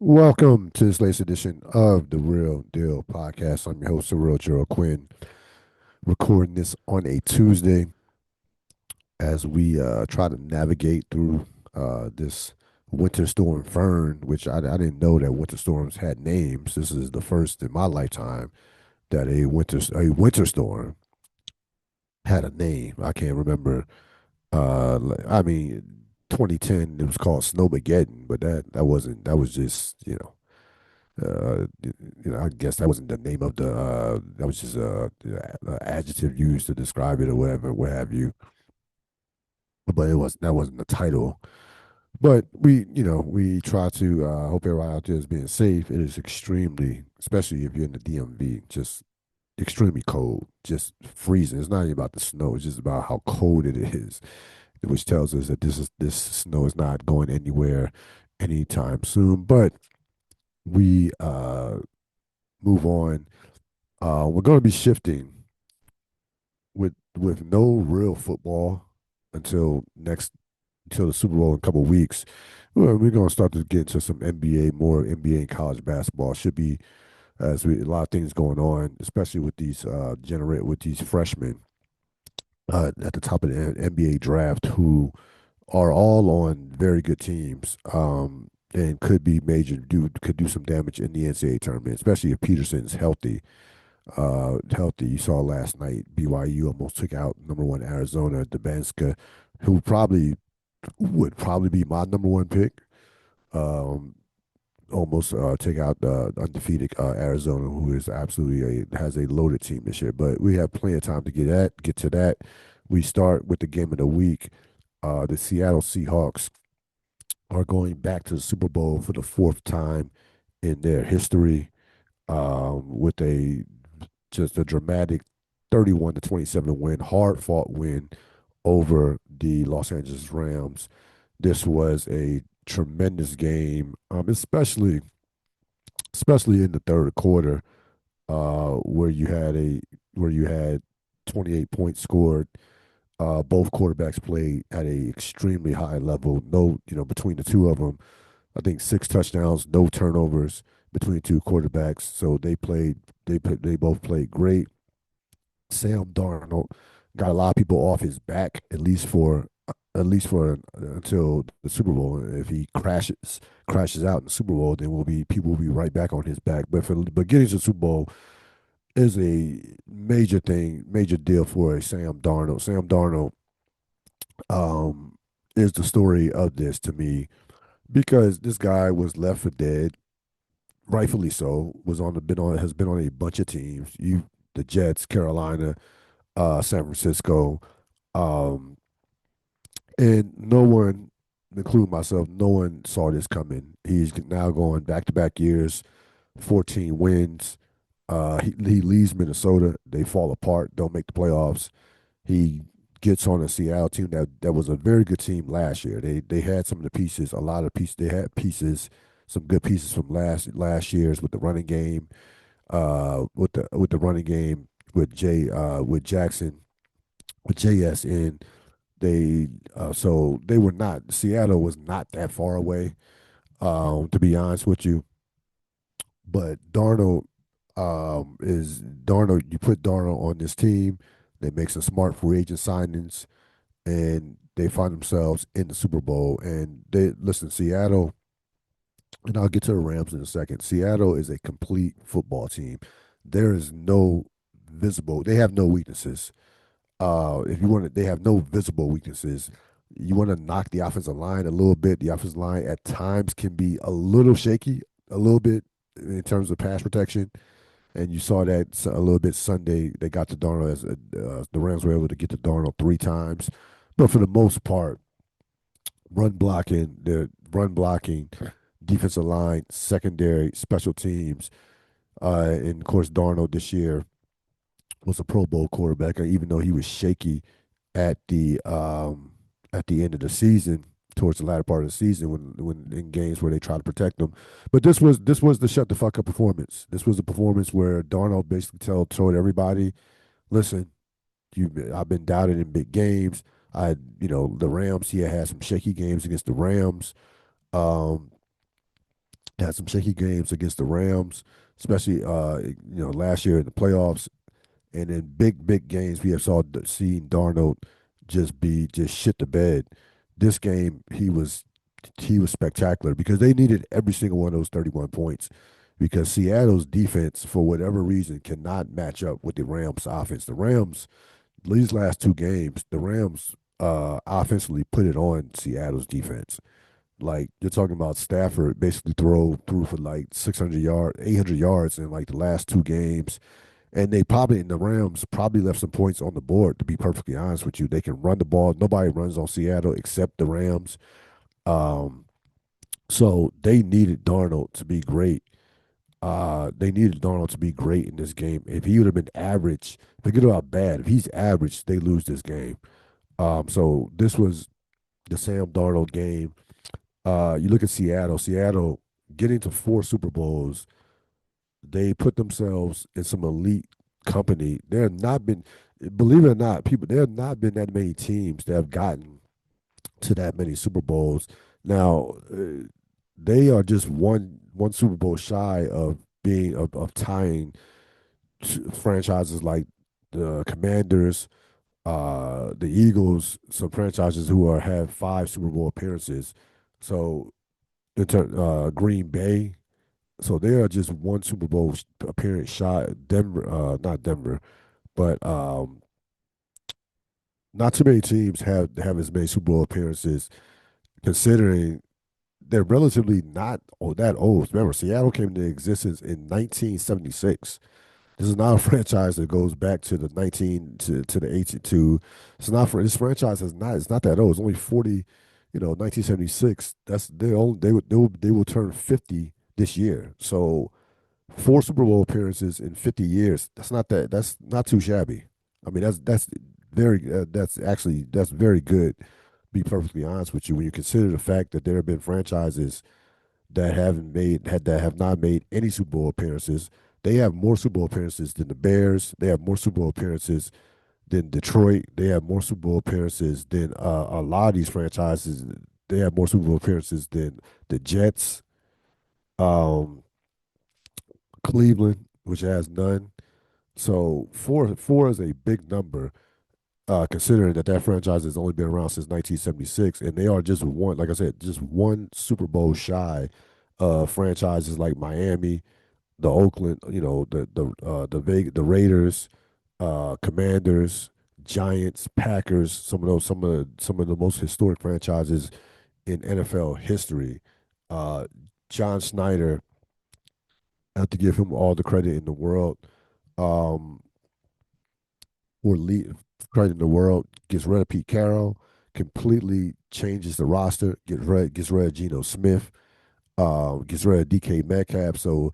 Welcome to this latest edition of the Real Deal podcast. I'm your host, Ril Gerald Quinn, recording this on a Tuesday as we try to navigate through this winter storm Fern, which I didn't know that winter storms had names. This is the first in my lifetime that a winter storm had a name. I can't remember. I mean, 2010 it was called Snowmageddon, but that was just I guess that wasn't the name of that was just a adjective used to describe it or whatever, what have you. But that wasn't the title. But we try to hope everybody out there is being safe. It is extremely, especially if you're in the DMV, just extremely cold, just freezing. It's not even about the snow; it's just about how cold it is, which tells us that this snow is not going anywhere anytime soon. But we move on. We're going to be shifting with no real football until until the Super Bowl in a couple of weeks. Well, we're going to start to get into some NBA, more NBA and college basketball. Should be a lot of things going on, especially with these freshmen at the top of the NBA draft who are all on very good teams. And could do some damage in the NCAA tournament, especially if Peterson's healthy. You saw last night BYU almost took out #1 Arizona, Dabanska, who would probably be my #1 pick. Um, Almost take out the undefeated Arizona, who is absolutely has a loaded team this year. But we have plenty of time to get to that. We start with the game of the week. The Seattle Seahawks are going back to the Super Bowl for the fourth time in their history, with a just a dramatic 31-27 win, hard fought win over the Los Angeles Rams. This was a tremendous game, especially in the third quarter, where you had 28 points scored. Both quarterbacks played at a extremely high level. No, between the two of them, I think 6 touchdowns, no turnovers between two quarterbacks. So they both played great. Sam Darnold got a lot of people off his back, at least for until the Super Bowl. If he crashes out in the Super Bowl, then people will be right back on his back. But getting to the Super Bowl is a major thing, major deal for a Sam Darnold. Sam Darnold is the story of this to me because this guy was left for dead, rightfully so. Has been on a bunch of teams. The Jets, Carolina, San Francisco, um, and no one, including myself, no one saw this coming. He's now going back to back years, 14 wins. He leaves Minnesota. They fall apart, don't make the playoffs. He gets on a Seattle team that was a very good team last year. They had some of the pieces, a lot of pieces. They had pieces, some good pieces from last year's with the running game, with the running game with Jackson with JS in. So they were not Seattle was not that far away, to be honest with you. But Darnold. You put Darnold on this team, they make some smart free agent signings, and they find themselves in the Super Bowl. And they listen, Seattle, and I'll get to the Rams in a second. Seattle is a complete football team. There is no visible. They have no weaknesses. If you want to, they have no visible weaknesses. You want to knock the offensive line a little bit. The offensive line at times can be a little shaky, a little bit in terms of pass protection, and you saw that a little bit Sunday. They got to Darnold as the Rams were able to get to Darnold 3 times, but for the most part, run blocking, defensive line, secondary, special teams, and of course Darnold this year was a Pro Bowl quarterback, and even though he was shaky at the um, at the end of the season, towards the latter part of the season, when in games where they try to protect him, but this was the shut the fuck up performance. This was a performance where Darnold basically told everybody, listen, I've been doubted in big games. The Rams. He had some shaky games against the Rams. Um, Had some shaky games against the Rams, especially last year in the playoffs, and in big games we have seen Darnold just shit the bed. This game he was spectacular because they needed every single one of those 31 points because Seattle's defense for whatever reason cannot match up with the Rams offense. The Rams these last two games, the Rams offensively put it on Seattle's defense. Like you're talking about Stafford basically threw for like 800 yards in like the last two games. And they probably in the Rams probably left some points on the board, to be perfectly honest with you. They can run the ball. Nobody runs on Seattle except the Rams. Um, so they needed Darnold to be great. They needed Darnold to be great in this game. If he would have been average, forget about bad. If he's average, they lose this game. So this was the Sam Darnold game. You look at Seattle. Seattle getting to four Super Bowls. They put themselves in some elite company. There have not been, believe it or not, people. There have not been that many teams that have gotten to that many Super Bowls. Now, they are just one Super Bowl shy of of tying franchises like the Commanders, the Eagles, some franchises who have five Super Bowl appearances. So, Green Bay. So they are just one Super Bowl appearance shy. Denver, not Denver, but not too many teams have as many Super Bowl appearances, considering they're relatively not that old. Remember, Seattle came into existence in 1976. This is not a franchise that goes back to the 19 to the 82. It's not for this franchise is not it's not that old. It's only 40, 1976. That's they will turn 50 this year. So four Super Bowl appearances in 50 years. That's not too shabby. I mean, that's very good. Be perfectly honest with you, when you consider the fact that there have been franchises that have not made any Super Bowl appearances. They have more Super Bowl appearances than the Bears. They have more Super Bowl appearances than Detroit. They have more Super Bowl appearances than a lot of these franchises. They have more Super Bowl appearances than the Jets, um, Cleveland, which has none. So four is a big number, considering that franchise has only been around since 1976, and they are just one, like I said, just one Super Bowl shy of franchises like Miami, the Oakland, the Raiders, Commanders, Giants, Packers, some of the most historic franchises in NFL history. Uh, John Snyder, I have to give him all the credit in the world. Um, or lead credit in the world, gets rid of Pete Carroll, completely changes the roster, gets rid of Geno Smith, gets rid of DK Metcalf. So,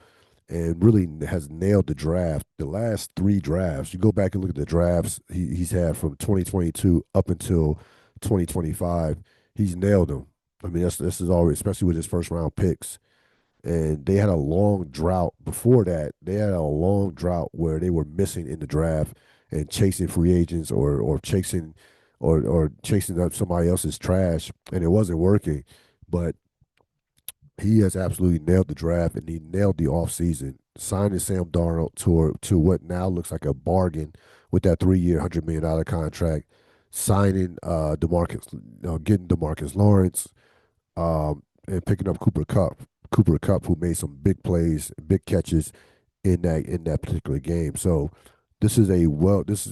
and really has nailed the draft. The last three drafts, you go back and look at the drafts he's had from 2022 up until 2025. He's nailed them. I mean, this is always, especially with his first round picks. And they had a long drought before that. They had a long drought where they were missing in the draft and chasing free agents or chasing up somebody else's trash, and it wasn't working. But he has absolutely nailed the draft, and he nailed the offseason, signing Sam Darnold to what now looks like a bargain with that 3 year, $100 million contract, signing getting Demarcus Lawrence, and picking up Cooper Cup. Cooper Cup, who made some big plays, big catches in that particular game. So this is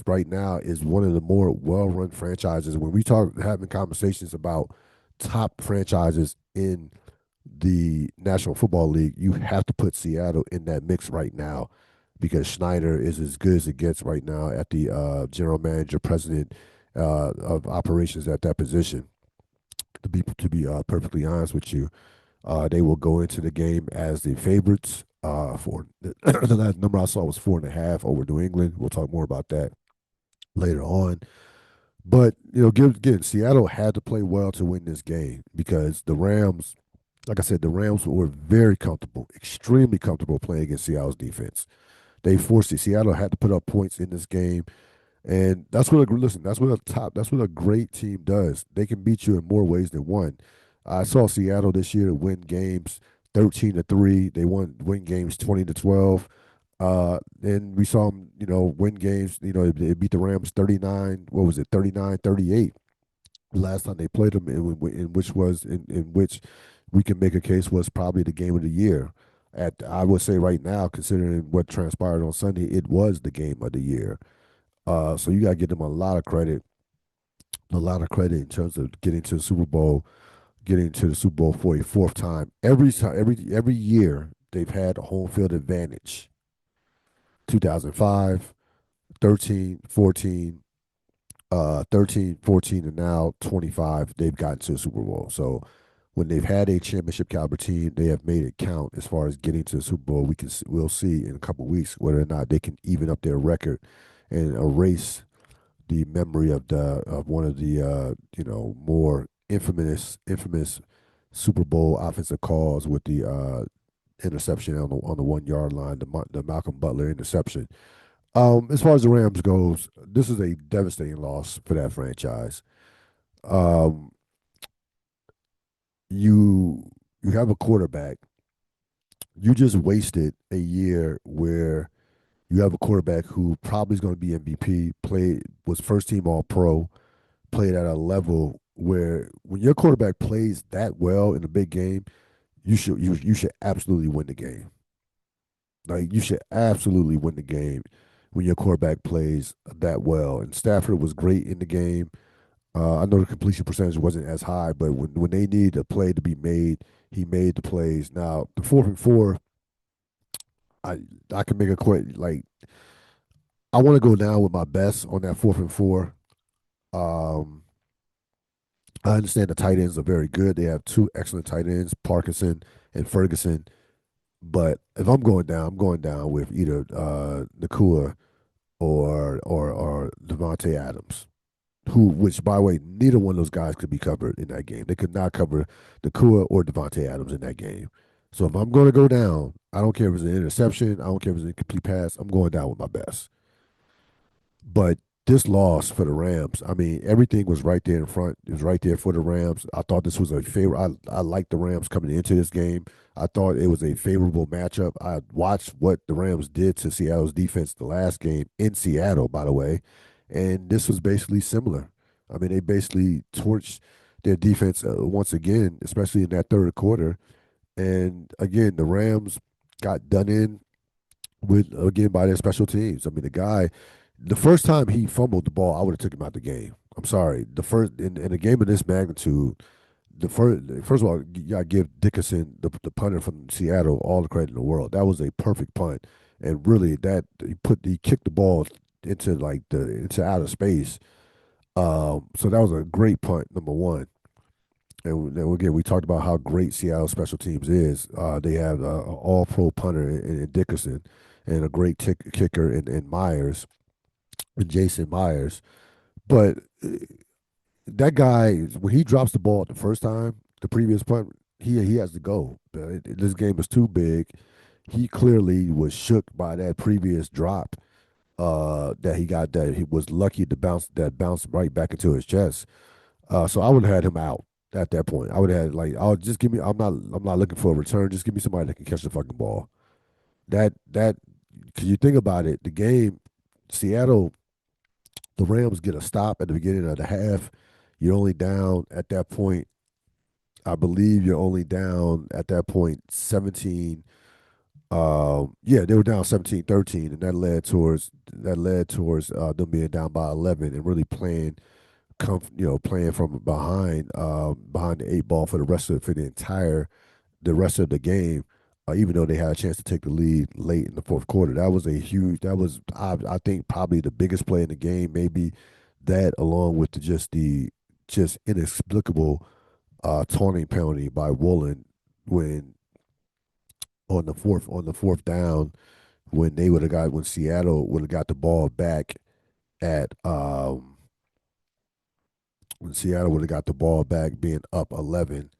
right now is one of the more well run franchises. When we talk having conversations about top franchises in the National Football League, you have to put Seattle in that mix right now because Schneider is as good as it gets right now at the general manager, president of operations at that position. To be perfectly honest with you, they will go into the game as the favorites. For the last number I saw was 4.5 over New England. We'll talk more about that later on. But again, Seattle had to play well to win this game because the Rams, like I said, the Rams were very comfortable, extremely comfortable playing against Seattle's defense. They forced it. Seattle had to put up points in this game, and that's what a great team does. They can beat you in more ways than one. I saw Seattle this year win games 13-3. They win games 20-12. And we saw them, win games. They beat the Rams 39. What was it? 39-38. Last time they played them, in which we can make a case was probably the game of the year. I would say right now, considering what transpired on Sunday, it was the game of the year. So you got to give them a lot of credit in terms of getting to the Super Bowl, getting to the Super Bowl for a fourth time. Every year they've had a home field advantage. 2005, 13, 14, 13, 14, and now 25, they've gotten to the Super Bowl. So when they've had a championship caliber team, they have made it count as far as getting to the Super Bowl. We'll see in a couple of weeks whether or not they can even up their record and erase the memory of one of the more infamous Super Bowl offensive calls with the interception on the 1 yard line, the Malcolm Butler interception. As far as the Rams goes, this is a devastating loss for that franchise. Um, you have a quarterback. You just wasted a year where you have a quarterback who probably is going to be MVP. Was first team All Pro. Played at a level where when your quarterback plays that well in a big game, you should absolutely win the game. Like you should absolutely win the game when your quarterback plays that well. And Stafford was great in the game. I know the completion percentage wasn't as high, but when they needed a play to be made, he made the plays. Now the 4th and 4, I I can make a quick like I want to go down with my best on that 4th and 4. Um, I understand the tight ends are very good. They have two excellent tight ends, Parkinson and Ferguson. But if I'm going down with either Nakua or Devontae Adams, which by the way, neither one of those guys could be covered in that game. They could not cover Nakua or Devontae Adams in that game. So if I'm going to go down, I don't care if it's an interception, I don't care if it's an incomplete pass. I'm going down with my best. But this loss for the Rams, I mean, everything was right there in front. It was right there for the Rams. I thought this was a favor. I liked the Rams coming into this game. I thought it was a favorable matchup. I watched what the Rams did to Seattle's defense the last game in Seattle, by the way, and this was basically similar. I mean, they basically torched their defense once again, especially in that third quarter. And again, the Rams got done in with again by their special teams. I mean, the first time he fumbled the ball, I would have took him out the game. I'm sorry. The first in a game of this magnitude, first of all, you gotta give Dickerson, the punter from Seattle, all the credit in the world. That was a perfect punt, and really that he kicked the ball into outer space. So that was a great punt, number one. And then again, we talked about how great Seattle special teams is. They have an all-pro punter in Dickerson, and a great kicker in Myers, and Jason Myers. But that guy, when he drops the ball the first time, the previous punt, he has to go. This game is too big. He clearly was shook by that previous drop that he got. That he was lucky to bounce right back into his chest. So I would have had him out at that point. I would have had I'll just give me. I'm not looking for a return. Just give me somebody that can catch the fucking ball. That because you think about it, the game, Seattle, the Rams get a stop at the beginning of the half. You're only down at that point. I believe you're only down at that point 17. Yeah, they were down 17-13, and that led towards them being down by 11 and really playing from behind the eight ball for the rest of the game. Even though they had a chance to take the lead late in the fourth quarter, that was I think probably the biggest play in the game. Maybe that along with just inexplicable taunting penalty by Woolen when on the fourth down when Seattle would have got the ball back at when Seattle would have got the ball back being up 11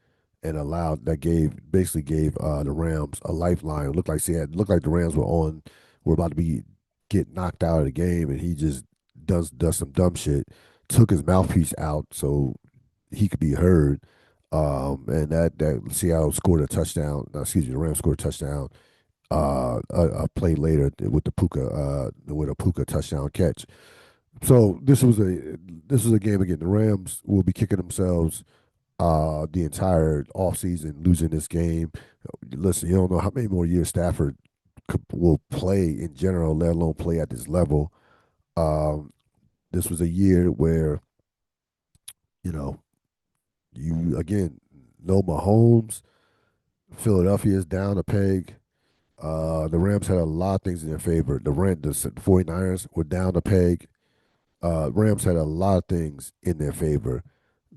and allowed that gave basically gave the Rams a lifeline. It looked like the Rams were about to get knocked out of the game, and he just does some dumb shit. Took his mouthpiece out so he could be heard. And that Seattle scored a touchdown. No, excuse me, the Rams scored a touchdown. A play later with the Puka touchdown catch. So this was a game again. The Rams will be kicking themselves the entire offseason losing this game. Listen, you don't know how many more years Stafford will play in general, let alone play at this level. Um, this was a year where you know you again no Mahomes. Philadelphia is down a peg. The Rams had a lot of things in their favor. The 49ers were down a peg. Rams had a lot of things in their favor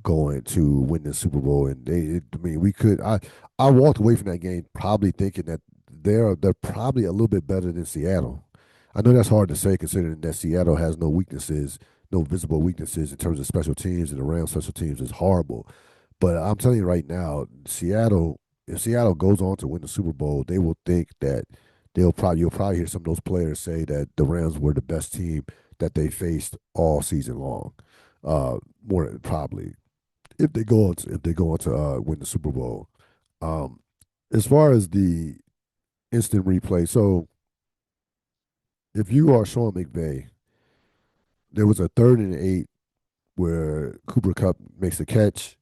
going to win the Super Bowl, and I mean, we could. I walked away from that game probably thinking that they're probably a little bit better than Seattle. I know that's hard to say considering that Seattle has no weaknesses, no visible weaknesses in terms of special teams, and the Rams special teams is horrible. But I'm telling you right now, Seattle, if Seattle goes on to win the Super Bowl, they will think that you'll probably hear some of those players say that the Rams were the best team that they faced all season long. More probably if they go on to win the Super Bowl. Um, as far as the instant replay, so if you are Sean McVay, there was a 3rd and 8 where Cooper Cup makes a catch.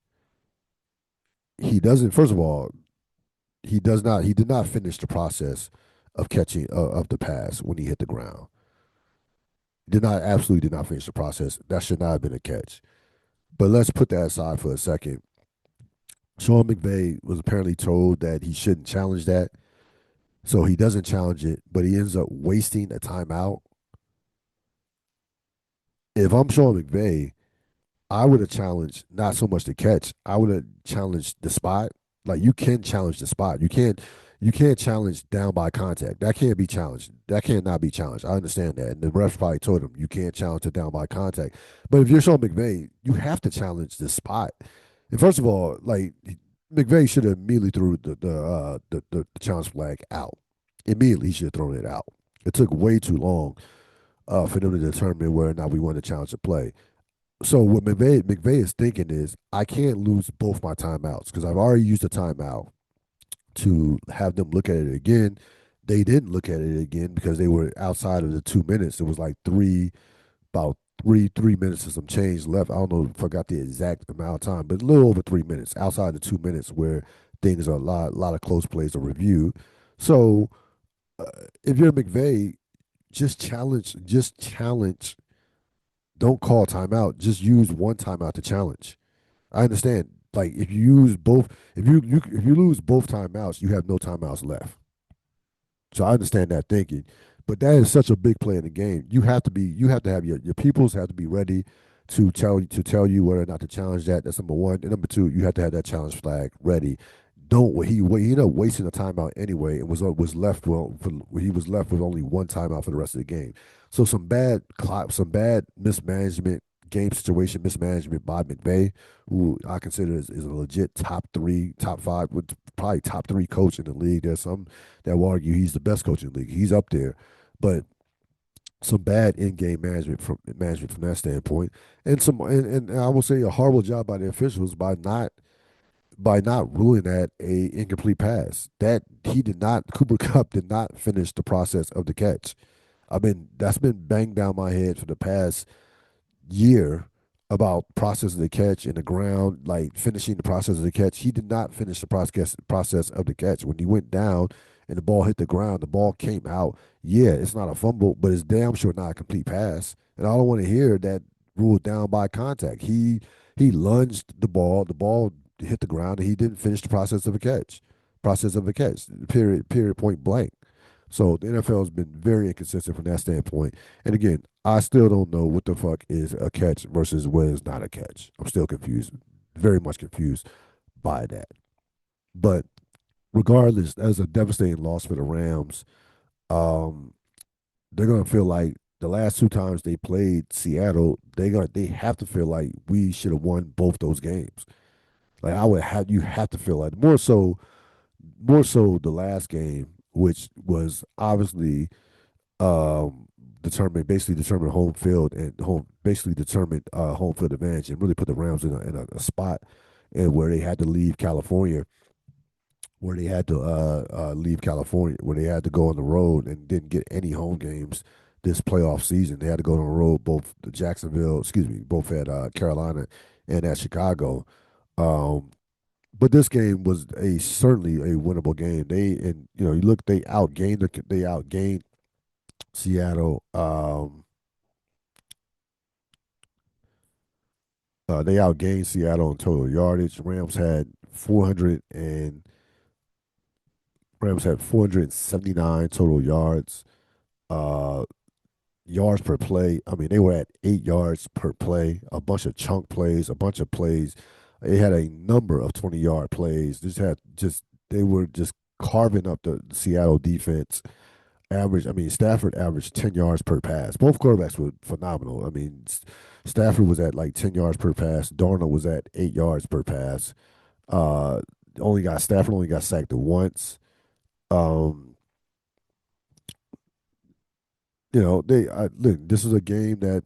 He doesn't. First of all, he does not. He did not finish the process of catching of the pass when he hit the ground. Did not absolutely did not finish the process. That should not have been a catch. But let's put that aside for a second. Sean McVay was apparently told that he shouldn't challenge that. So he doesn't challenge it, but he ends up wasting a timeout. If I'm Sean McVay, I would have challenged not so much the catch. I would have challenged the spot. Like you can challenge the spot. You can't challenge down by contact. That can't be challenged. That cannot be challenged. I understand that. And the refs probably told him you can't challenge it down by contact. But if you're Sean McVay, you have to challenge the spot. And first of all, like McVay should have immediately threw the challenge flag out. Immediately he should have thrown it out. It took way too long for them to determine whether or not we want to challenge the play. So what McVay is thinking is, I can't lose both my timeouts because I've already used a timeout to have them look at it again. They didn't look at it again because they were outside of the 2 minutes. It was like about three minutes and some change left. I don't know if I got the exact amount of time, but a little over 3 minutes outside the 2 minutes where things are a lot of close plays are reviewed. So uh, if you're McVay, just challenge. Don't call timeout. Just use one timeout to challenge. I understand. Like if you use both, if you lose both timeouts, you have no timeouts left. So I understand that thinking, but that is such a big play in the game. You have to have your peoples have to be ready to tell you whether or not to challenge that. That's number one. And number two, you have to have that challenge flag ready. Don't he ended up wasting a timeout anyway and was left he was left with only one timeout for the rest of the game. So some bad mismanagement, game situation mismanagement by McVay, who I consider is a legit top three, top five, probably top three coach in the league. There's some that will argue he's the best coach in the league. He's up there, but some bad in-game management from that standpoint, and I will say a horrible job by the officials by not ruling that a incomplete pass. That he did not. Cooper Cup did not finish the process of the catch. I mean, that's been banged down my head for the past year about process of the catch in the ground, like finishing the process of the catch. He did not finish the process of the catch. When he went down and the ball hit the ground, the ball came out. Yeah, it's not a fumble, but it's damn sure not a complete pass. And I don't want to hear that ruled down by contact. He lunged the ball hit the ground, and he didn't finish the process of a catch. Process of a catch. Period. Point blank. So the NFL has been very inconsistent from that standpoint. And again, I still don't know what the fuck is a catch versus what is not a catch. I'm still confused, very much confused by that. But regardless, that's a devastating loss for the Rams. Um, they're gonna feel like the last two times they played Seattle, they have to feel like we should have won both those games. Like I would have you have to feel like more so the last game, which was obviously determined home field and home basically determined home field advantage and really put the Rams in a spot and where they had to leave California, where they had to leave California, where they had to go on the road and didn't get any home games this playoff season. They had to go on the road both the Jacksonville, excuse me, both at Carolina and at Chicago. Um, but this game was a certainly a winnable game. They and you know you look they outgained Seattle. They outgained Seattle in total yardage. Rams had 479 total yards. Uh, yards per play. I mean, they were at 8 yards per play. A bunch of chunk plays, a bunch of plays. They had a number of 20-yard plays. They were just carving up the Seattle defense. Stafford averaged 10 yards per pass. Both quarterbacks were phenomenal. I mean, Stafford was at like 10 yards per pass. Darnold was at 8 yards per pass. Uh, Stafford only got sacked once. Um, Look. This is a game that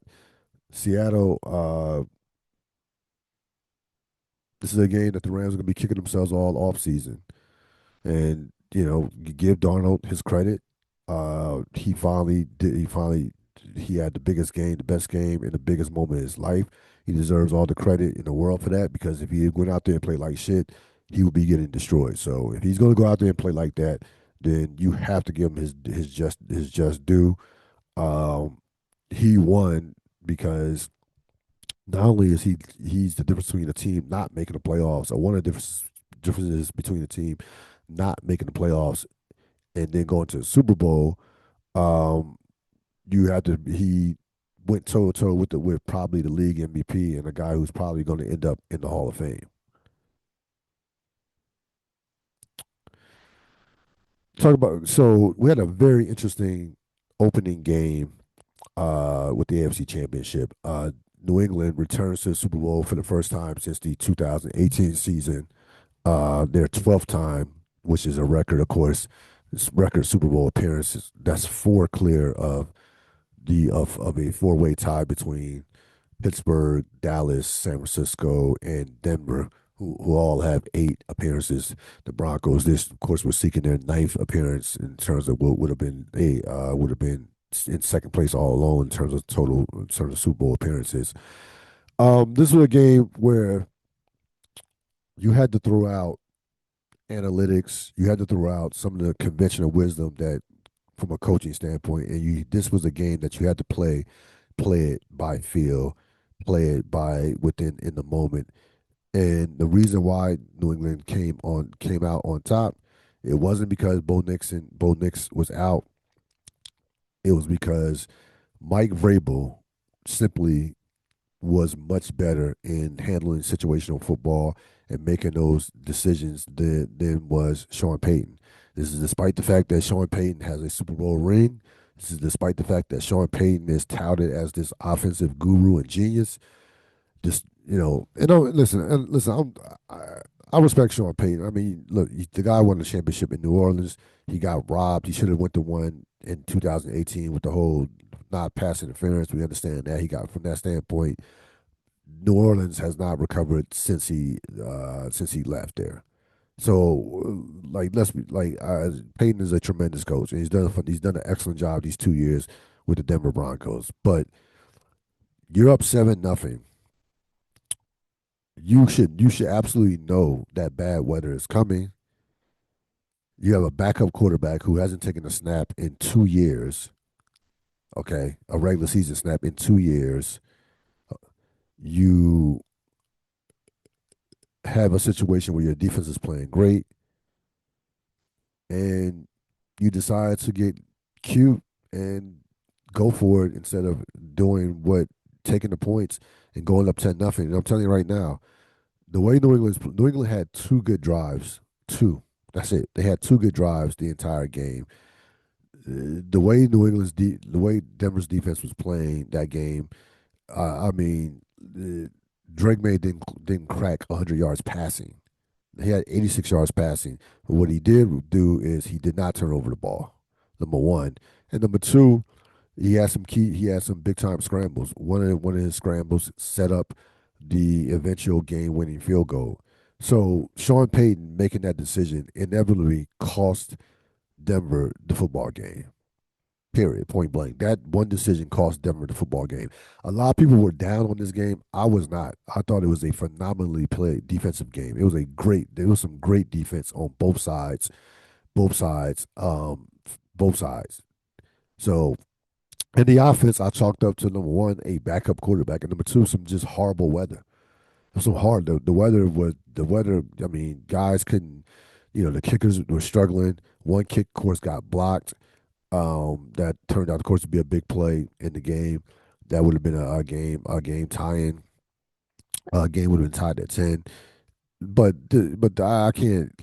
Seattle. This is a game that the Rams are going to be kicking themselves all off season. And you give Darnold his credit. He finally did. He had the biggest game, the best game, and the biggest moment of his life. He deserves all the credit in the world for that because if he went out there and played like shit, he would be getting destroyed. So if he's going to go out there and play like that, then you have to give him his just due. Um, he won because not only is he's the difference between a team not making the playoffs, or one of the differences between the team not making the playoffs and then going to the Super Bowl. Um, you have to he went toe to toe with probably the league MVP and a guy who's probably going to end up in the Hall of Fame. Talk about so we had a very interesting opening game with the AFC Championship. New England returns to the Super Bowl for the first time since the 2018 season. Their 12th time, which is a record, of course. This record Super Bowl appearances. That's four clear of a four-way tie between Pittsburgh, Dallas, San Francisco, and Denver, who all have 8 appearances. The Broncos, this of course, were seeking their ninth appearance in terms of what would have been in second place all alone in terms of Super Bowl appearances. This was a game where you had to throw out analytics. You had to throw out some of the conventional wisdom that, from a coaching standpoint, and you this was a game that you had to play it by feel, play it by within in the moment. And the reason why New England came out on top, it wasn't because Bo Nix was out. It was because Mike Vrabel simply was much better in handling situational football and making those decisions than was Sean Payton. This is despite the fact that Sean Payton has a Super Bowl ring. This is despite the fact that Sean Payton is touted as this offensive guru and genius. Just listen. I respect Sean Payton. I mean, look, the guy won the championship in New Orleans. He got robbed. He should have went to one in 2018 with the whole not pass interference. We understand that he got from that standpoint. New Orleans has not recovered since he left there. So, let's be Peyton is a tremendous coach, and he's done an excellent job these 2 years with the Denver Broncos. But you're up 7-0. You should absolutely know that bad weather is coming. You have a backup quarterback who hasn't taken a snap in 2 years. Okay, a regular season snap in 2 years. You have a situation where your defense is playing great, and you decide to get cute and go for it instead of doing what taking the points and going up 10-0. And I'm telling you right now, the way New England had 2 good drives, two. That's it. They had 2 good drives the entire game. The way Denver's defense was playing that game, I mean, Drake May didn't crack 100 yards passing. He had 86 yards passing. But what he did do is he did not turn over the ball. Number one, and number two, he had some big time scrambles. One of his scrambles set up the eventual game winning field goal. So Sean Payton making that decision inevitably cost Denver the football game. Period. Point blank. That one decision cost Denver the football game. A lot of people were down on this game. I was not. I thought it was a phenomenally played defensive game. It was a great. There was some great defense on both sides. Both sides. Both sides. So in the offense, I chalked up to number one, a backup quarterback, and number two, some just horrible weather. It was so hard. The weather was the weather. I mean, guys couldn't. The kickers were struggling. One kick, of course, got blocked. That turned out, of course, to be a big play in the game. That would have been a game tie-in. A game would have been tied at 10. I can't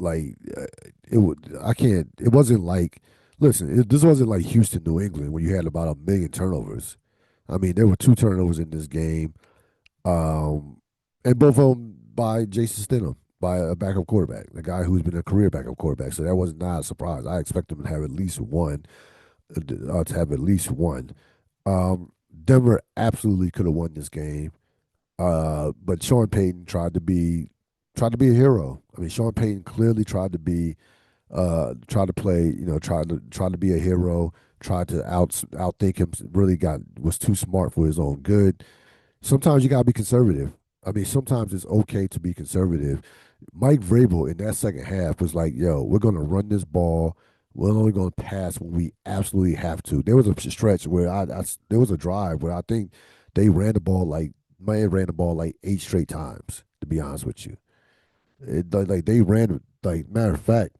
it would I can't. It wasn't like listen. This wasn't like Houston, New England, where you had about a million turnovers. I mean, there were two turnovers in this game, um, and both of them by Jason Stidham, by a backup quarterback, the guy who's been a career backup quarterback. So that was not a surprise. I expect him to have at least one to have at least one. Denver absolutely could have won this game, but Sean Payton tried to be a hero. I mean, Sean Payton clearly tried to play, tried to be a hero, tried to outthink him. Really was too smart for his own good. Sometimes you gotta be conservative. I mean, sometimes it's okay to be conservative. Mike Vrabel in that second half was like, "Yo, we're gonna run this ball. We're only gonna pass when we absolutely have to." There was a stretch where there was a drive where I think they ran the ball like man ran the ball like 8 straight times. To be honest with you, like they ran like matter of fact,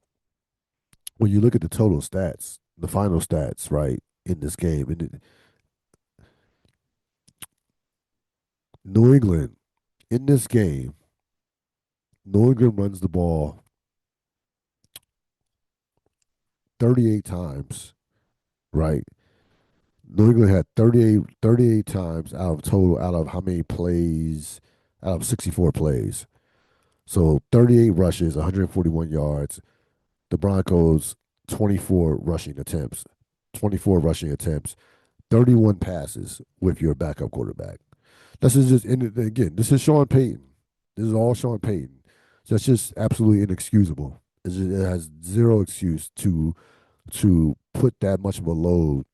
when you look at the total stats, the final stats, right in this game, New England in this game, New England runs the ball 38 times, right? New England had 38 times out of how many plays, out of 64 plays. So 38 rushes, 141 yards. The Broncos, 24 rushing attempts, 24 rushing attempts, 31 passes with your backup quarterback. This is just, and again, this is Sean Payton. This is all Sean Payton. So that's just absolutely inexcusable. It has zero excuse to put that much of a load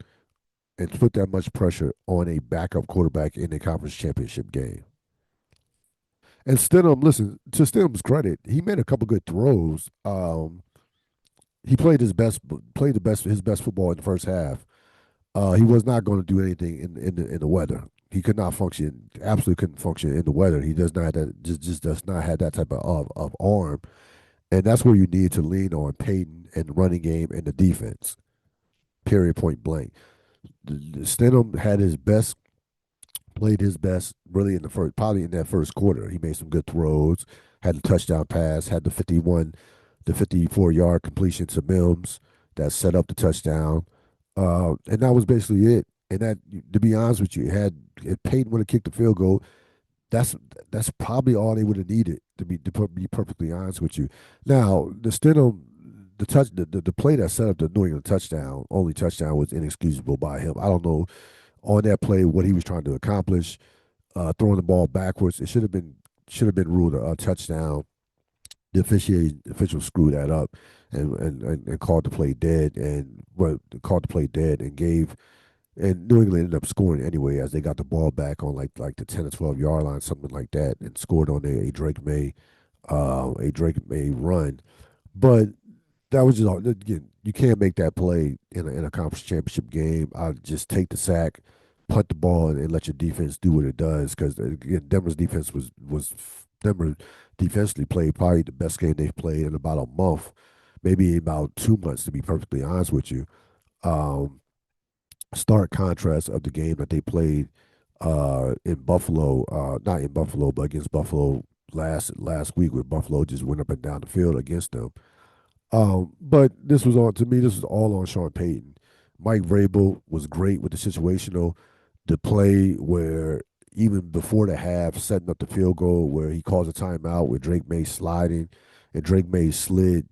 and put that much pressure on a backup quarterback in a conference championship game. And Stidham, listen, to Stidham's credit, he made a couple good throws. He played his best football in the first half. He was not going to do anything in the weather. He could not function. Absolutely couldn't function in the weather. He does not have that just does not have that type of arm, and that's where you need to lean on Peyton and the running game and the defense. Period. Point blank. Stidham had his best, played his best really in the first, probably in that first quarter. He made some good throws, had the touchdown pass, had the 54-yard completion to Mims that set up the touchdown, and that was basically it. And that, to be honest with you, had if Peyton would have kicked the field goal, that's that's probably all they would have needed be perfectly honest with you. Now the Stidham, the play that set up the New England touchdown, only touchdown was inexcusable by him. I don't know on that play what he was trying to accomplish, throwing the ball backwards. It should have been ruled a touchdown. The officiating official screwed that up and called the play dead and called the play dead and gave and New England ended up scoring anyway as they got the ball back on like the 10 or 12 yard line, something like that, and scored on a Drake May run. But that was just all. Again, you can't make that play in a conference championship game. I just take the sack, punt the ball, and let your defense do what it does. Because again, Denver's defense was Denver defensively played probably the best game they've played in about a month, maybe about 2 months to be perfectly honest with you. Um, Stark contrast of the game that they played in Buffalo, not in Buffalo, but against Buffalo last week, where Buffalo just went up and down the field against them. But this was on to me. This was all on Sean Payton. Mike Vrabel was great with the situational, the play where even before the half, setting up the field goal where he calls a timeout with Drake May sliding, and Drake May slid,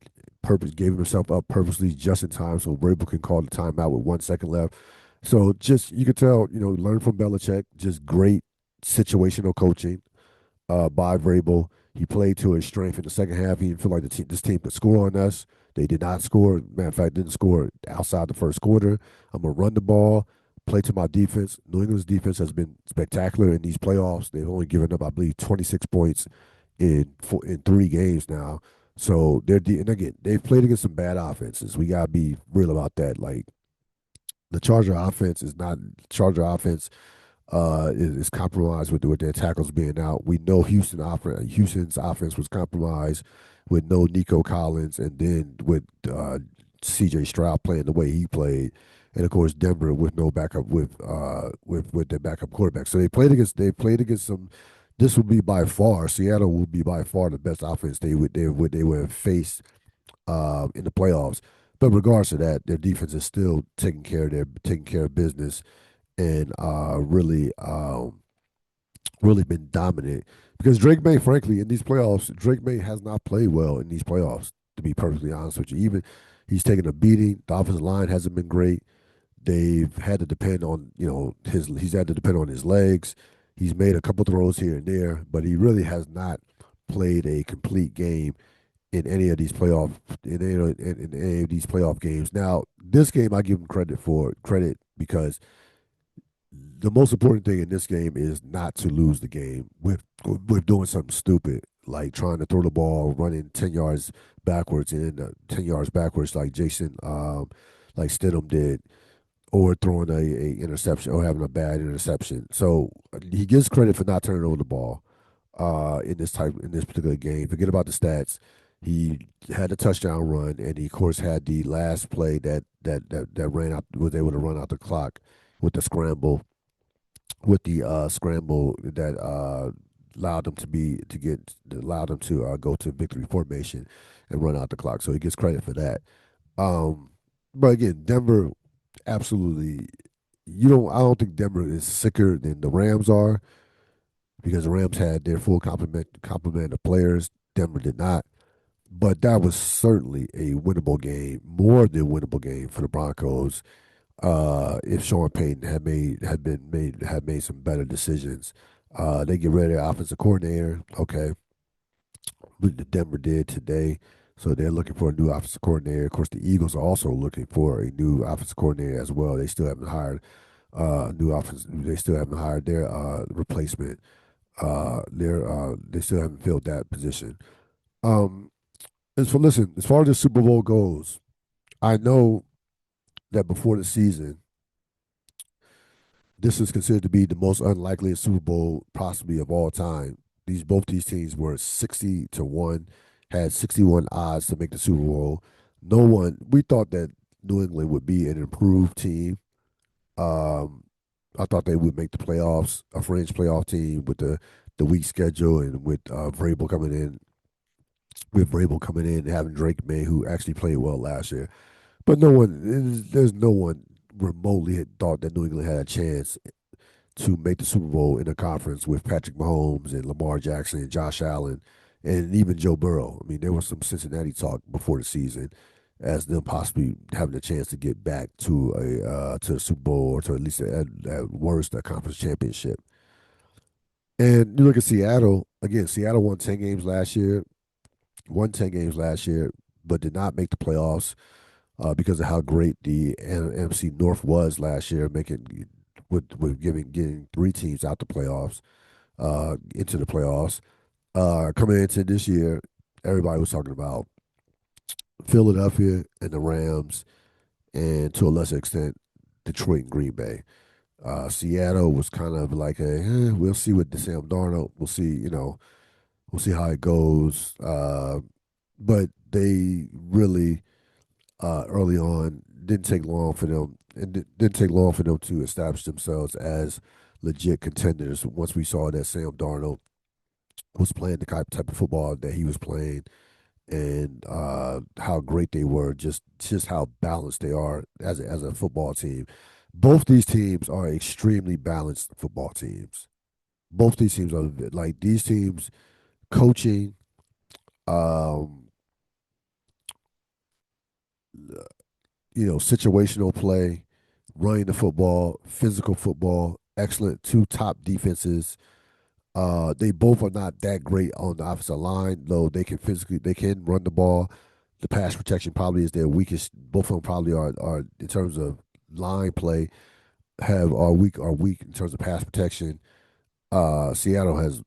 gave himself up purposely just in time so Vrabel can call the timeout with 1 second left. So just you could tell, learn from Belichick. Just great situational coaching by Vrabel. He played to his strength in the second half. He didn't feel like this team could score on us. They did not score. Matter of fact, didn't score outside the first quarter. I'm gonna run the ball, play to my defense. New England's defense has been spectacular in these playoffs. They've only given up, I believe, 26 points in 3 games now. So and again, they've played against some bad offenses. We gotta be real about that. Like the Charger offense is not Charger offense is compromised with their tackles being out. We know Houston's offense was compromised with no Nico Collins, and then with C.J. Stroud playing the way he played, and of course Denver with no backup with their backup quarterback. So they played against some. This would be by far Seattle will be by far the best offense they would have faced in the playoffs. But regardless of that, their defense is still taking care of business and really been dominant because Drake May, frankly, in these playoffs, Drake May has not played well in these playoffs. To be perfectly honest with you, even he's taken a beating. The offensive line hasn't been great. They've had to depend on his. He's had to depend on his legs. He's made a couple throws here and there, but he really has not played a complete game in any of these in any of these playoff games. Now, this game I give him credit because the most important thing in this game is not to lose the game with doing something stupid like trying to throw the ball, running 10 yards backwards and 10 yards backwards like like Stidham did, or throwing a interception or having a bad interception. So he gets credit for not turning over the ball in this particular game. Forget about the stats. He had a touchdown run, and he of course had the last play that ran out was able to run out the clock with the scramble that allowed them allowed them to go to victory formation and run out the clock. So he gets credit for that. Um, but again, Denver absolutely. I don't think Denver is sicker than the Rams are because the Rams had their full complement of players. Denver did not. But that was certainly a winnable game, more than winnable game for the Broncos if Sean Payton had made some better decisions. They get rid of their offensive coordinator. Okay, the Denver did today, so they're looking for a new offensive coordinator. Of course, the Eagles are also looking for a new offensive coordinator as well. They still haven't hired a new offense. They still haven't hired their replacement. They still haven't filled that position. Um, as far as the Super Bowl goes, I know that before the season, this is considered to be the most unlikely Super Bowl possibly of all time. Both these teams were 60-1, had 61 odds to make the Super Bowl. No one we thought that New England would be an improved team. Um, I thought they would make the playoffs, a fringe playoff team with the weak schedule and with Vrabel coming in and having Drake May, who actually played well last year. But there's no one remotely had thought that New England had a chance to make the Super Bowl in a conference with Patrick Mahomes and Lamar Jackson and Josh Allen and even Joe Burrow. I mean, there was some Cincinnati talk before the season as them possibly having a chance to get back to a Super Bowl or to at least at worst a conference championship. And you look at Seattle again. Seattle won 10 games last year, but did not make the playoffs because of how great the NFC North was last year, making with getting 3 teams out the playoffs into the playoffs. Coming into this year, everybody was talking about Philadelphia and the Rams, and to a lesser extent, Detroit and Green Bay. Seattle was kind of like we'll see with the Sam Darnold. We'll see how it goes. But they really early on didn't take long for them to establish themselves as legit contenders. Once we saw that Sam Darnold was playing the type of football that he was playing, and how great they were, just how balanced they are as a football team. Both these teams are extremely balanced football teams. Both these teams are like these teams coaching, um, situational play, running the football, physical football, excellent 2 top defenses, They both are not that great on the offensive line, though they can run the ball. The pass protection probably is their weakest. Both of them probably are in terms of line play have are weak in terms of pass protection. Seattle has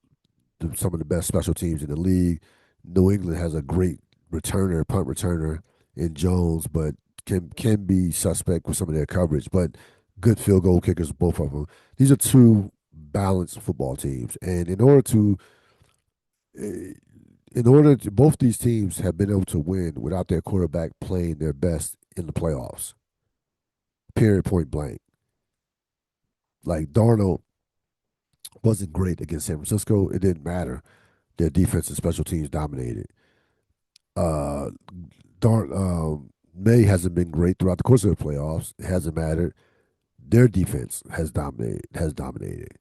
some of the best special teams in the league. New England has a great returner, punt returner in Jones, but can be suspect with some of their coverage. But good field goal kickers, both of them. These are two balanced football teams, and eh, both these teams have been able to win without their quarterback playing their best in the playoffs. Period. Point blank. Like Darnold wasn't great against San Francisco. It didn't matter. Their defense and special teams dominated. Uh, May hasn't been great throughout the course of the playoffs. It hasn't mattered. Their defense has dominated. Has dominated.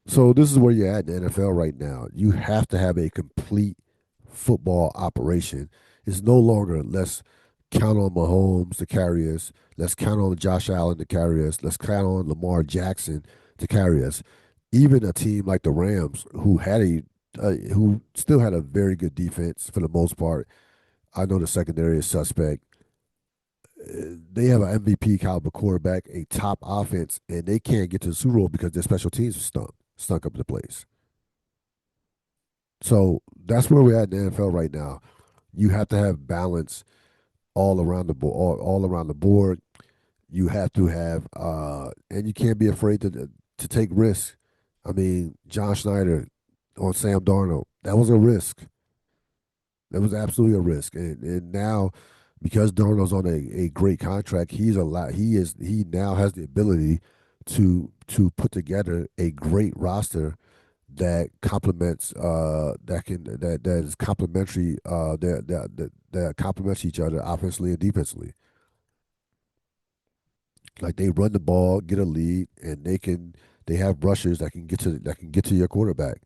So this is where you're at in the NFL right now. You have to have a complete football operation. It's no longer let's count on Mahomes to carry us. Let's count on Josh Allen to carry us. Let's count on Lamar Jackson to carry us. Even a team like the Rams, who still had a very good defense for the most part. I know the secondary is suspect. They have an MVP caliber quarterback, a top offense, and they can't get to the Super Bowl because their special teams are stunk up the place. So that's where we're at in the NFL right now. You have to have balance all around the board. All around the board, you have to have, and you can't be afraid to take risks. I mean, John Schneider on Sam Darnold, that was a risk. That was absolutely a risk, and now because Darnold's on a great contract, he's a lot. He now has the ability to put together a great roster that complements that is complementary that complements each other offensively and defensively. Like they run the ball, get a lead, and they have rushers that can get to your quarterback.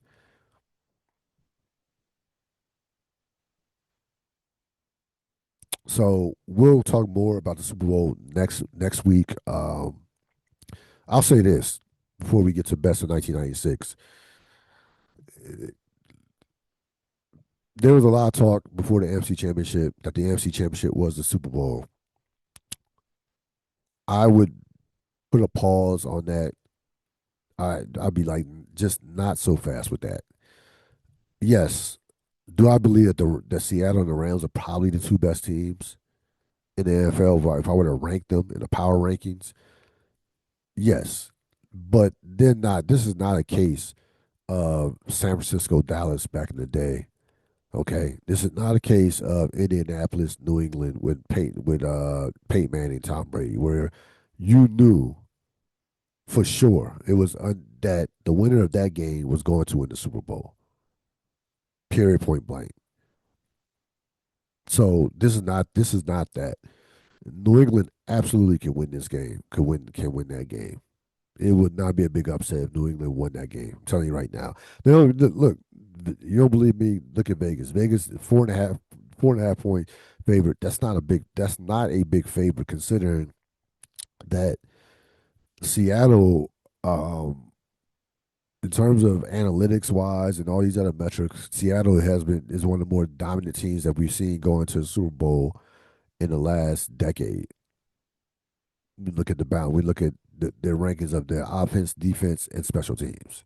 So we'll talk more about the Super Bowl next week. I'll say this before we get to best of 1996. There was a lot of talk before the NFC Championship that the NFC Championship was the Super Bowl. I would put a pause on that. I'd be like, just not so fast with that. Yes, do I believe that the Seattle and the Rams are probably the two best teams in the NFL? If I were to rank them in the power rankings, yes, but they're not. This is not a case of San Francisco, Dallas back in the day. Okay, this is not a case of Indianapolis, New England Peyton Manning, Tom Brady, where you knew for sure it was that the winner of that game was going to win the Super Bowl. Period. Point blank. So this is not that. New England absolutely can win this game. Can win that game. It would not be a big upset if New England won that game. I'm telling you right now. Look, you don't believe me? Look at Vegas. Vegas 4.5 point favorite. That's not a big favorite considering that Seattle, in terms of analytics wise and all these other metrics, Seattle is one of the more dominant teams that we've seen going to the Super Bowl in the last decade. We look at the bound. We look at their rankings of their offense, defense, and special teams.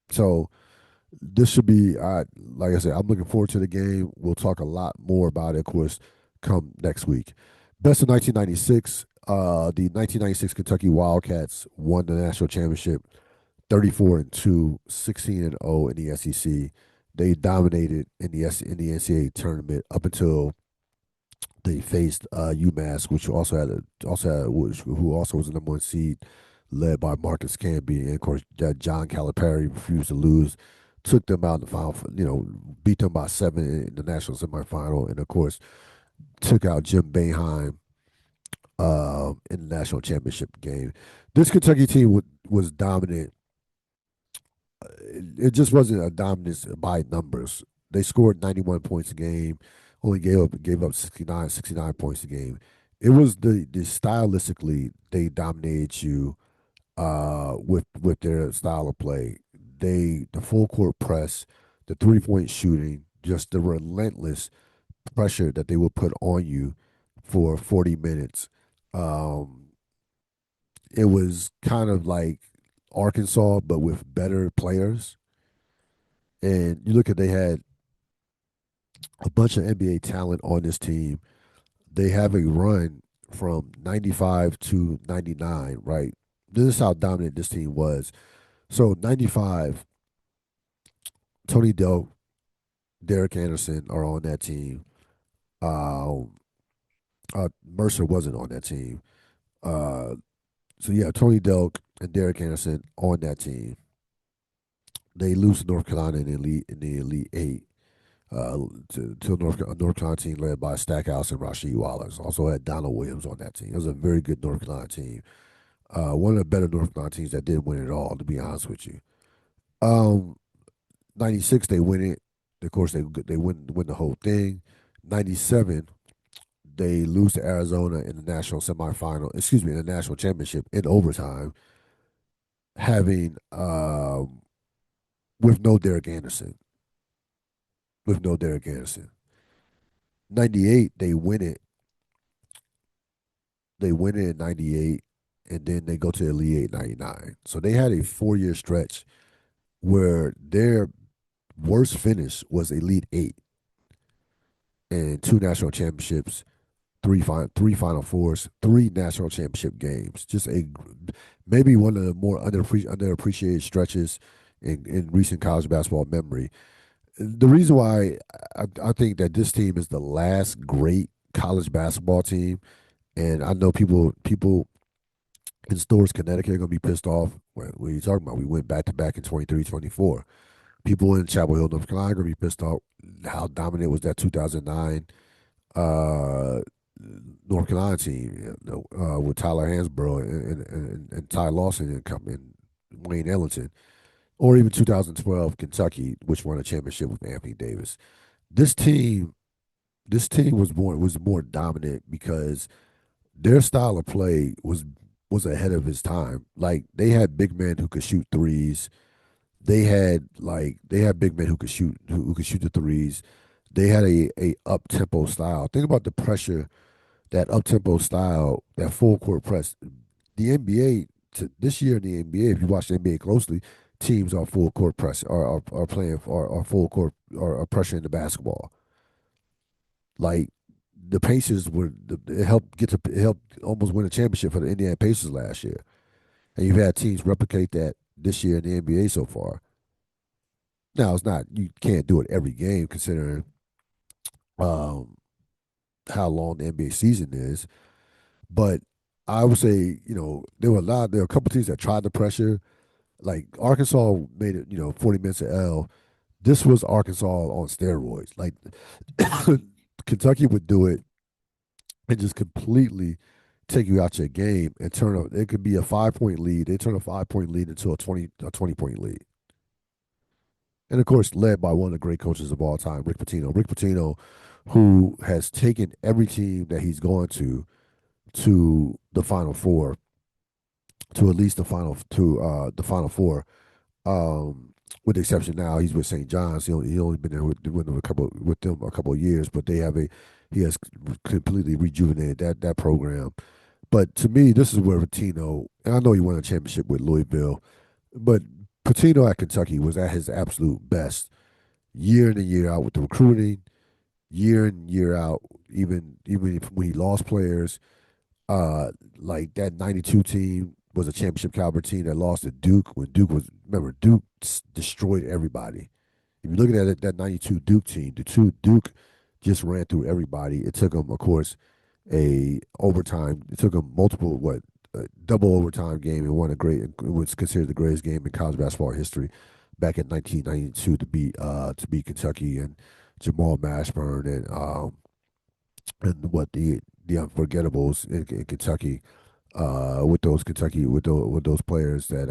So this should be, like I said, I'm looking forward to the game. We'll talk a lot more about it, of course, come next week. Best of 1996. The 1996 Kentucky Wildcats won the national championship 34-2, 16-0 in the SEC. They dominated in the NCAA tournament up until they faced UMass, which who also was the number one seed, led by Marcus Camby, and of course John Calipari refused to lose, took them out in the final, beat them by 7 in the national semifinal, and of course took out Jim Boeheim in the national championship game. This Kentucky team was dominant. It just wasn't a dominance by numbers. They scored 91 points a game, only gave up 69 points a game. It was the stylistically they dominated you with their style of play. The full court press, the 3 point shooting, just the relentless pressure that they would put on you for 40 minutes. Um, it was kind of like Arkansas, but with better players. And you look at they had a bunch of NBA talent on this team. They have a run from 95 to 99, right? This is how dominant this team was. So 95, Tony Delk, Derek Anderson are on that team. Um, Mercer wasn't on that team. Uh, so yeah, Tony Delk and Derek Anderson on that team. They lose to North Carolina in the Elite Eight. To a North Carolina team led by Stackhouse and Rasheed Wallace. Also had Donald Williams on that team. It was a very good North Carolina team. One of the better North Carolina teams that didn't win it all, to be honest with you. Um, 96 they win it. Of course they win the whole thing. 97 they lose to Arizona in the national semifinal. Excuse me, in the national championship in overtime, having with no Derek Anderson. With no Derek Anderson. 98 they win it. They win it in 98, and then they go to Elite Eight 99. So they had a 4 year stretch where their worst finish was Elite Eight and two national championships, three Final Fours, three national championship games. Just a maybe one of the more underappreciated stretches in recent college basketball memory. The reason why I think that this team is the last great college basketball team, and I know people in Stores, Connecticut are going to be pissed off. What are you talking about? We went back to back in 23, 24. People in Chapel Hill, North Carolina are going to be pissed off how dominant was that 2009 uh, North Carolina team, with Tyler Hansbrough and Ty Lawson and Wayne Ellington, or even 2012 Kentucky, which won a championship with Anthony Davis. This team, this team was more dominant because their style of play was ahead of his time. Like they had big men who could shoot threes. They had big men who could shoot the threes. They had a up tempo style. Think about the pressure, that up tempo style, that full court press. The NBA this year in the NBA, if you watch the NBA closely, teams are full court press are playing are full court are pressuring the basketball. Like the Pacers it helped almost win a championship for the Indiana Pacers last year, and you've had teams replicate that this year in the NBA so far. Now it's not you can't do it every game considering um, how long the NBA season is, but I would say there were a couple teams that tried the pressure. Like Arkansas made it 40 minutes of L. This was Arkansas on steroids. Like Kentucky would do it and just completely take you out your game and it could be a 5 point lead. They turn a 5 point lead into a 20 point lead. And of course, led by one of the great coaches of all time, Rick Pitino. Rick Pitino, who has taken every team that he's gone to the Final Four, to at least the Final Four. With the exception now, he's with St. John's. He only been there with them a couple of years, but he has completely rejuvenated that program. But to me, this is where Pitino, and I know he won a championship with Louisville, but Pitino at Kentucky was at his absolute best year in and year out with the recruiting, year in year out, even when he lost players. Like that '92 team was a championship caliber team that lost to Duke when Duke destroyed everybody. If you're looking at that '92 Duke team, Duke just ran through everybody. It took them, of course, a overtime. It took them multiple a double overtime game and won it was considered the greatest game in college basketball history back in 1992 to beat Kentucky and Jamal Mashburn and what the unforgettables in Kentucky with those players that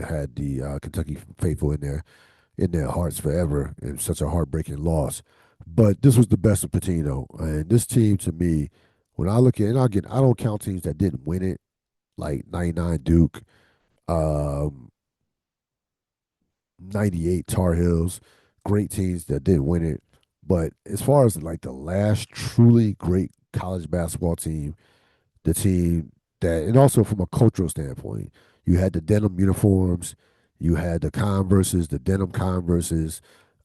had the Kentucky faithful in their hearts forever, and such a heartbreaking loss. But this was the best of Patino, and this team to me, when I look at it, and again, I don't count teams that didn't win it. like 99 Duke, um, 98 Tar Heels, great teams that did win it. But as far as like the last truly great college basketball team, the team that, and also from a cultural standpoint, you had the denim uniforms, you had the Converses, the denim Converses.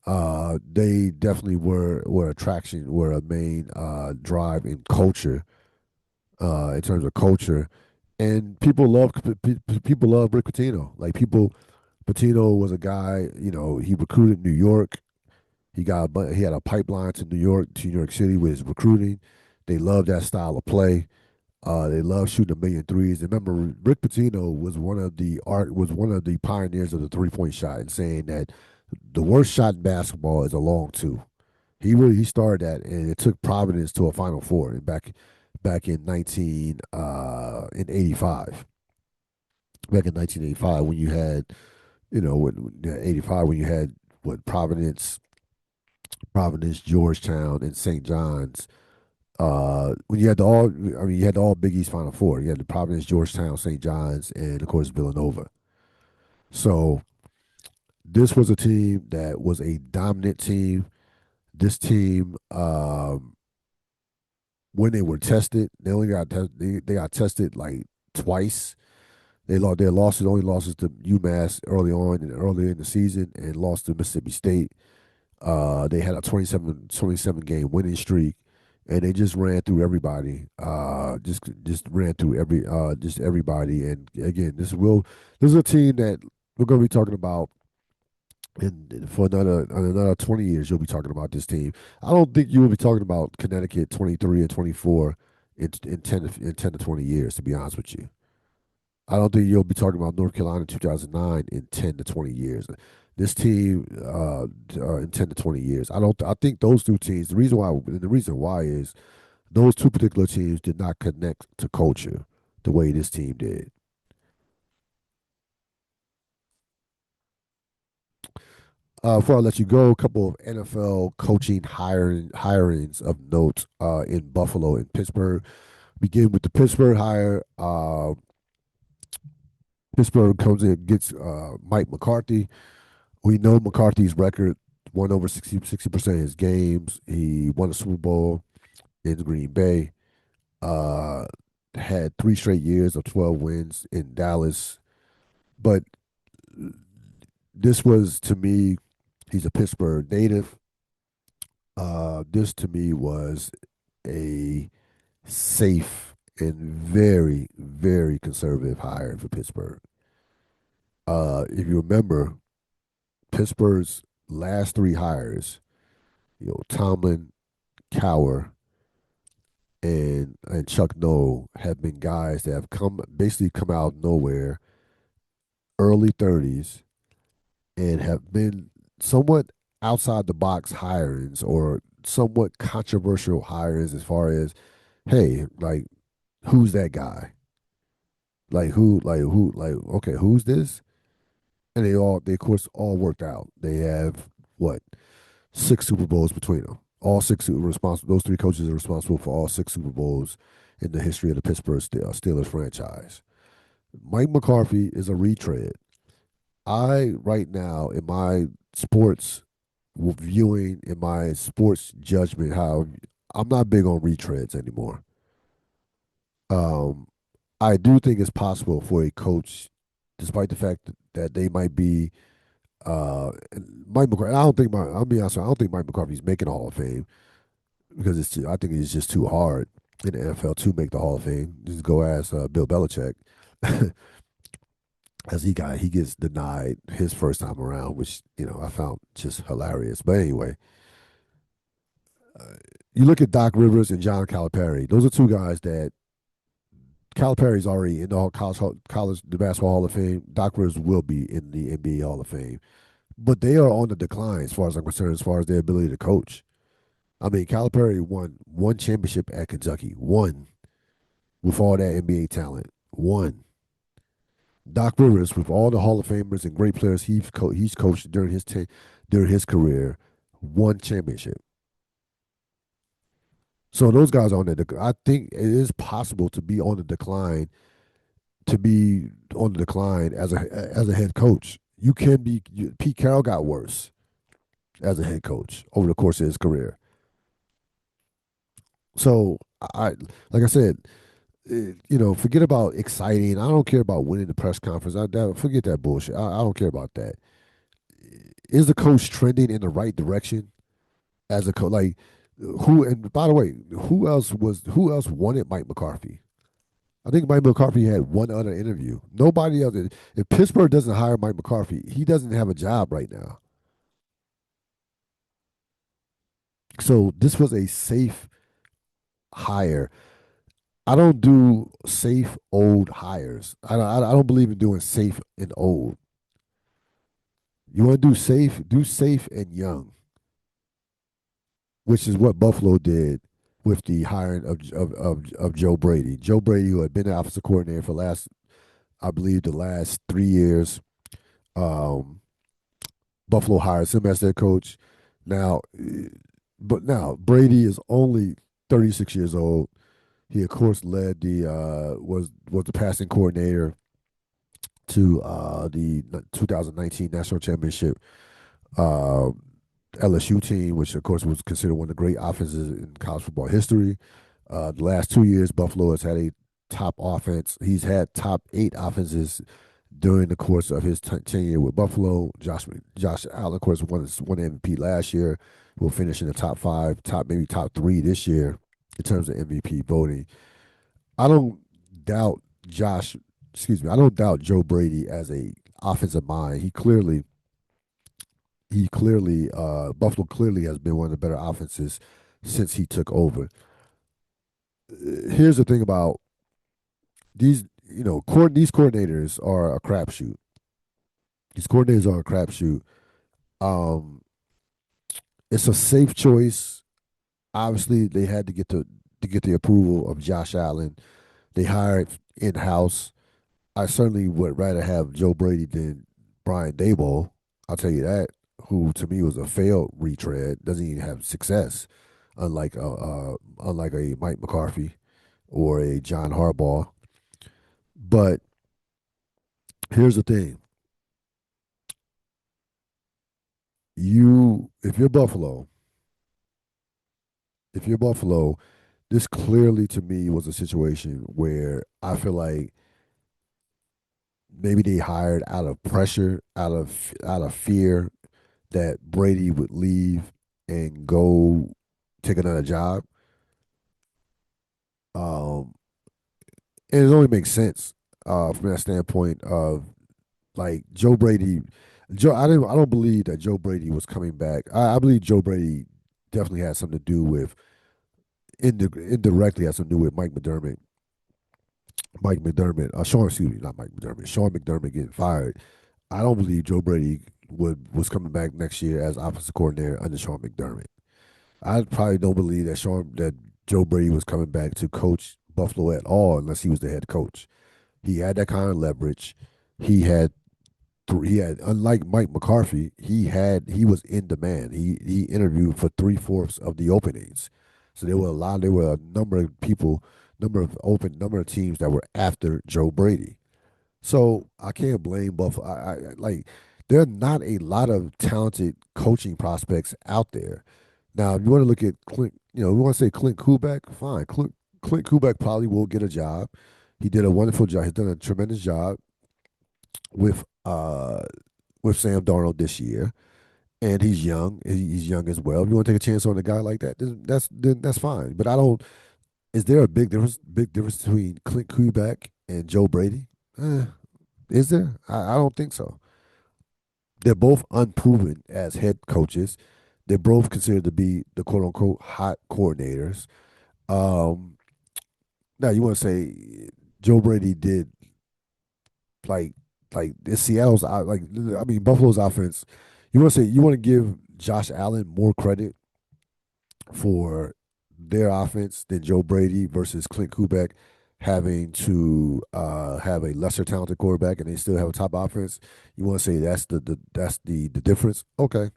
They definitely were attraction, were a main drive in culture, in terms of culture, and people love Rick Pitino. Like people, Pitino was a guy. He recruited New York. He had a pipeline to New York City with his recruiting. They loved that style of play. They love shooting a million threes. Remember, Rick Pitino was one of the pioneers of the 3-point shot, and saying that the worst shot in basketball is a long two. He started that, and it took Providence to a Final Four back in 1985. Back in 1985, when you had 85, when you had what Providence, Georgetown, and St. John's. When you had you had the all Big East Final Four. You had the Providence, Georgetown, St. John's, and of course Villanova. So this was a team that was a dominant team. This team, when they were tested, they got tested like twice. They lost their losses, only losses to UMass earlier in the season, and lost to Mississippi State. They had a 27 game winning streak, and they just ran through everybody. Just ran through just everybody. And again, this is a team that we're going to be talking about. And for another 20 years, you'll be talking about this team. I don't think you will be talking about Connecticut 23 and 24 in 10 to 20 years. To be honest with you, I don't think you'll be talking about North Carolina 2009 in 10 to 20 years. This team, in 10 to 20 years. I think those two teams. The reason why is those two particular teams did not connect to culture the way this team did. Before I let you go, a couple of NFL coaching hirings of note in Buffalo and Pittsburgh. Begin with the Pittsburgh hire. Pittsburgh comes in, gets Mike McCarthy. We know McCarthy's record: won over 60% of his games. He won a Super Bowl in Green Bay. Uh, had 3 straight years of 12 wins in Dallas. But this was, to me, he's a Pittsburgh native. This to me was a safe and very, very conservative hire for Pittsburgh. If you remember, Pittsburgh's last three hires, Tomlin, Cower, and Chuck Noll, have been guys that have come out of nowhere, early 30s, and have been somewhat outside the box hirings, or somewhat controversial hires, as far as, hey, like, who's that guy? Okay, who's this? And they of course all worked out. They have what, 6 Super Bowls between them. All six responsible. Those three coaches are responsible for all 6 Super Bowls in the history of the Pittsburgh Steelers franchise. Mike McCarthy is a retread. I right now, in my sports viewing, in my sports judgment, how I'm not big on retreads anymore. Um, I do think it's possible for a coach, despite the fact that they might be Mike McCarthy. I'll be honest, I don't think Mike McCarthy's making the Hall of Fame, because I think it's just too hard in the NFL to make the Hall of Fame. Just go ask Bill Belichick, as he gets denied his first time around, which I found just hilarious. But anyway, uh, you look at Doc Rivers and John Calipari. Those are two guys that Calipari's already in the college the Basketball Hall of Fame. Doc Rivers will be in the NBA Hall of Fame, but they are on the decline as far as I'm concerned, as far as their ability to coach. I mean, Calipari won one championship at Kentucky, one, with all that NBA talent, one. Doc Rivers, with all the Hall of Famers and great players he's coached during his career, one championship. So those guys are on the. I think it is possible to be on the decline, to be on the decline as a head coach. You can be. Pete Carroll got worse as a head coach over the course of his career. So I, like I said, forget about exciting. I don't care about winning the press conference. Forget that bullshit. I don't care about that. Is the coach trending in the right direction as a coach? Like who? And by the way, who else wanted Mike McCarthy? I think Mike McCarthy had one other interview. Nobody else. If Pittsburgh doesn't hire Mike McCarthy, he doesn't have a job right now. So this was a safe hire. I don't do safe old hires. I don't believe in doing safe and old. You want to do safe and young, which is what Buffalo did with the hiring of Joe Brady. Joe Brady, who had been the offensive coordinator for I believe, the last 3 years. Um, Buffalo hires him as their coach. Now, but now Brady is only 36 years old. He of course led the was the passing coordinator to the 2019 national championship uh, LSU team, which of course was considered one of the great offenses in college football history. The last 2 years, Buffalo has had a top offense. He's had top 8 offenses during the course of his tenure with Buffalo. Josh Allen, of course, won MVP last year. Will finish in the top 5, maybe top 3 this year in terms of MVP voting. I don't doubt Josh. Excuse me. I don't doubt Joe Brady as a offensive mind. Buffalo clearly has been one of the better offenses since he took over. Here's the thing about these, these coordinators are a crapshoot. These coordinators are a crapshoot. Um, it's a safe choice. Obviously, they had to get the approval of Josh Allen. They hired in house. I certainly would rather have Joe Brady than Brian Daboll. I'll tell you that. Who to me was a failed retread. Doesn't even have success, unlike a Mike McCarthy or a John Harbaugh. But here's the thing: you, if you're Buffalo, this clearly to me was a situation where I feel like maybe they hired out of pressure, out of fear that Brady would leave and go take another job. Um, and it only makes sense from that standpoint of like Joe Brady. I don't believe that Joe Brady was coming back. I believe Joe Brady definitely had something to do with indirectly had something to do with Sean, excuse me, not Mike McDermott, Sean McDermott getting fired. I don't believe Joe Brady was coming back next year as offensive coordinator under Sean McDermott. I probably don't believe that Joe Brady was coming back to coach Buffalo at all unless he was the head coach. He had that kind of leverage. He had unlike Mike McCarthy, he was in demand. He interviewed for 3/4 of the openings. So there were a number of people, number of teams that were after Joe Brady. So I can't blame Buffalo. Like there are not a lot of talented coaching prospects out there. Now, if you want to look at Clint, we want to say Clint Kubiak, fine. Clint Kubiak probably will get a job. He did a wonderful job. He's done a tremendous job with uh with Sam Darnold this year, and he's young. He's young as well. If you want to take a chance on a guy like that, then that's fine. But I don't. Is there a big difference between Clint Kubiak and Joe Brady? Is there? I don't think so. They're both unproven as head coaches. They're both considered to be the quote unquote hot coordinators. Um, Now you want to say Joe Brady did like Seattle's like I mean Buffalo's offense. You want to give Josh Allen more credit for their offense than Joe Brady versus Clint Kubiak having to have a lesser talented quarterback and they still have a top offense. You want to say that's the difference? Okay,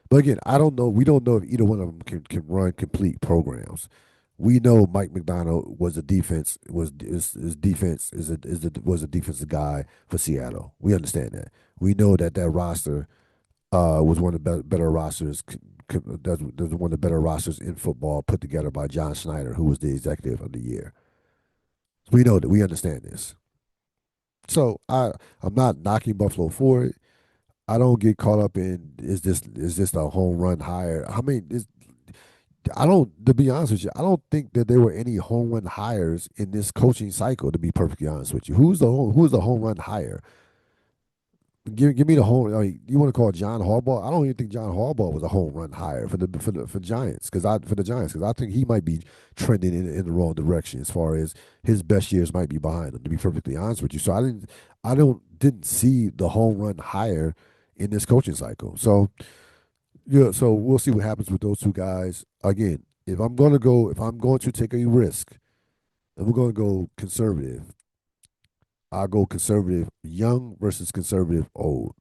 but again, I don't know. We don't know if either one of them can run complete programs. We know Mike McDonald was a defense is defense is a, was a defensive guy for Seattle. We understand that. We know that that roster was one of the better rosters. That's one of the better rosters in football put together by John Schneider, who was the executive of the year. We know that. We understand this. So I'm not knocking Buffalo for it. I don't get caught up in is this a home run hire? I mean, I don't, to be honest with you, I don't think that there were any home run hires in this coaching cycle. To be perfectly honest with you, who's the home run hire? Give me the home. Like, you want to call John Harbaugh? I don't even think John Harbaugh was a home run hire for Giants because I think he might be trending in the wrong direction as far as his best years might be behind him. To be perfectly honest with you, so I didn't see the home run hire in this coaching cycle. So yeah, so we'll see what happens with those two guys. Again, if I'm going to take a risk, and we're going to go conservative, I'll go conservative young versus conservative old.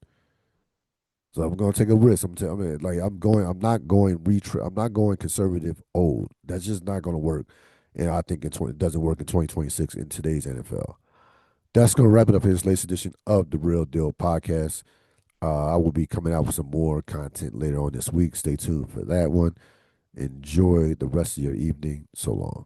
So I'm going to take a risk. I mean, like I'm not going conservative old. That's just not going to work. And I think it doesn't work in 2026 in today's NFL. That's going to wrap it up for this latest edition of the Real Deal podcast. I will be coming out with some more content later on this week. Stay tuned for that one. Enjoy the rest of your evening. So long.